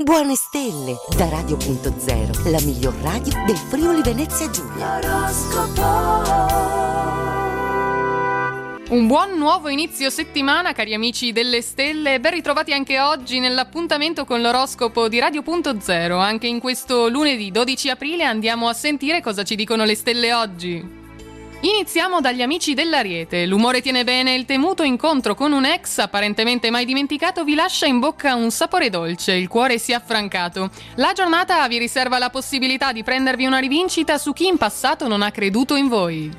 Buone stelle da Radio.0, la miglior radio del Friuli Venezia Giulia. Un buon nuovo inizio settimana, cari amici delle stelle, ben ritrovati anche oggi nell'appuntamento con l'oroscopo di Radio.0. Anche in questo lunedì 12 aprile andiamo a sentire cosa ci dicono le stelle oggi. Iniziamo dagli amici dell'Ariete. L'umore tiene bene, il temuto incontro con un ex apparentemente mai dimenticato vi lascia in bocca un sapore dolce, il cuore si è affrancato. La giornata vi riserva la possibilità di prendervi una rivincita su chi in passato non ha creduto in voi.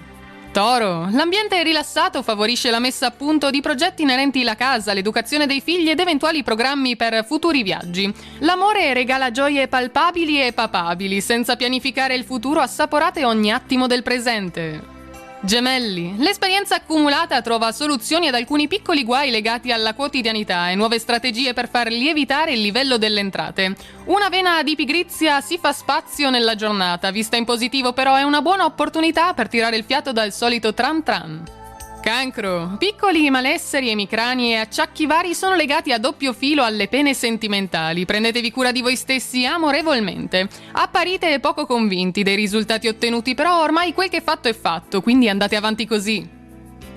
Toro, l'ambiente rilassato favorisce la messa a punto di progetti inerenti alla casa, l'educazione dei figli ed eventuali programmi per futuri viaggi. L'amore regala gioie palpabili e papabili, senza pianificare il futuro assaporate ogni attimo del presente. Gemelli, l'esperienza accumulata trova soluzioni ad alcuni piccoli guai legati alla quotidianità e nuove strategie per far lievitare il livello delle entrate. Una vena di pigrizia si fa spazio nella giornata, vista in positivo però è una buona opportunità per tirare il fiato dal solito tran tran. Cancro, piccoli malesseri, emicranie e acciacchi vari sono legati a doppio filo alle pene sentimentali. Prendetevi cura di voi stessi amorevolmente. Apparite poco convinti dei risultati ottenuti, però ormai quel che è fatto, quindi andate avanti così.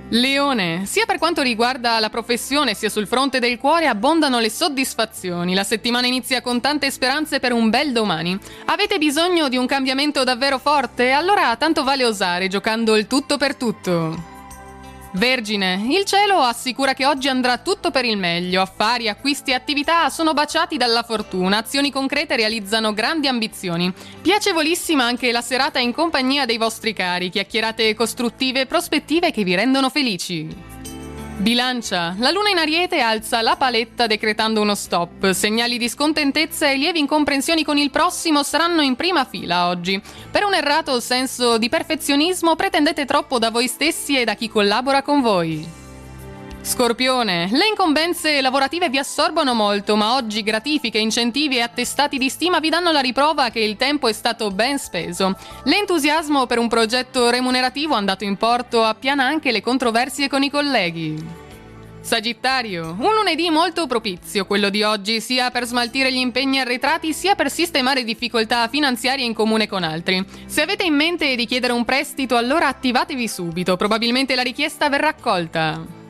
Leone, sia per quanto riguarda la professione sia sul fronte del cuore abbondano le soddisfazioni. La settimana inizia con tante speranze per un bel domani. Avete bisogno di un cambiamento davvero forte? Allora tanto vale osare, giocando il tutto per tutto. Vergine, il cielo assicura che oggi andrà tutto per il meglio. Affari, acquisti e attività sono baciati dalla fortuna. Azioni concrete realizzano grandi ambizioni. Piacevolissima anche la serata in compagnia dei vostri cari. Chiacchierate costruttive e prospettive che vi rendono felici. Bilancia, la luna in Ariete alza la paletta decretando uno stop. Segnali di scontentezza e lievi incomprensioni con il prossimo saranno in prima fila oggi. Per un errato senso di perfezionismo pretendete troppo da voi stessi e da chi collabora con voi. Scorpione, le incombenze lavorative vi assorbono molto, ma oggi gratifiche, incentivi e attestati di stima vi danno la riprova che il tempo è stato ben speso. L'entusiasmo per un progetto remunerativo andato in porto appiana anche le controversie con i colleghi. Sagittario, un lunedì molto propizio quello di oggi, sia per smaltire gli impegni arretrati sia per sistemare difficoltà finanziarie in comune con altri. Se avete in mente di chiedere un prestito, allora attivatevi subito, probabilmente la richiesta verrà accolta.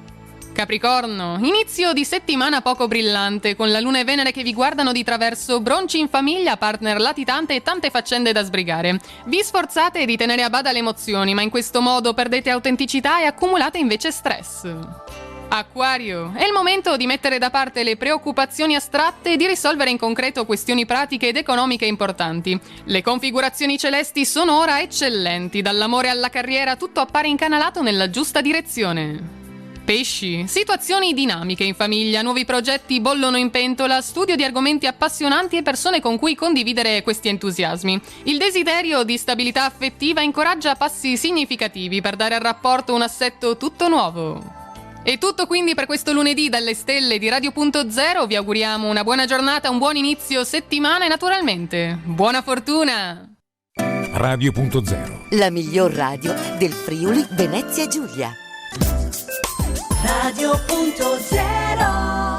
Capricorno, inizio di settimana poco brillante, con la Luna e Venere che vi guardano di traverso, bronci in famiglia, partner latitante e tante faccende da sbrigare. Vi sforzate di tenere a bada le emozioni, ma in questo modo perdete autenticità e accumulate invece stress. Acquario, è il momento di mettere da parte le preoccupazioni astratte e di risolvere in concreto questioni pratiche ed economiche importanti. Le configurazioni celesti sono ora eccellenti, dall'amore alla carriera tutto appare incanalato nella giusta direzione. Pesci, situazioni dinamiche in famiglia, nuovi progetti bollono in pentola, studio di argomenti appassionanti e persone con cui condividere questi entusiasmi. Il desiderio di stabilità affettiva incoraggia passi significativi per dare al rapporto un assetto tutto nuovo. È tutto quindi per questo lunedì dalle stelle di Radio.0, vi auguriamo una buona giornata, un buon inizio settimana e naturalmente buona fortuna! Radio.0, la miglior radio del Friuli Venezia Giulia. Radio.0